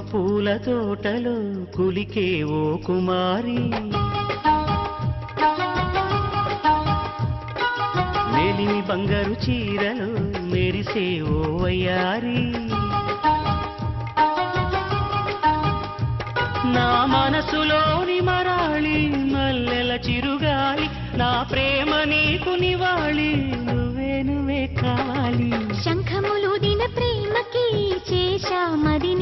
పూల తోటలో కులికే ఓ కుమారి మేలిమి బంగారు చీరలో మెరిసే ఓ వయ్యారి నా మనసులోని మరాళి మల్లెల చిరుగాలి నా ప్రేమ నీకు నివాళి నువ్వే కావాలి శంఖములు దిన ప్రేమకి చేశా మరి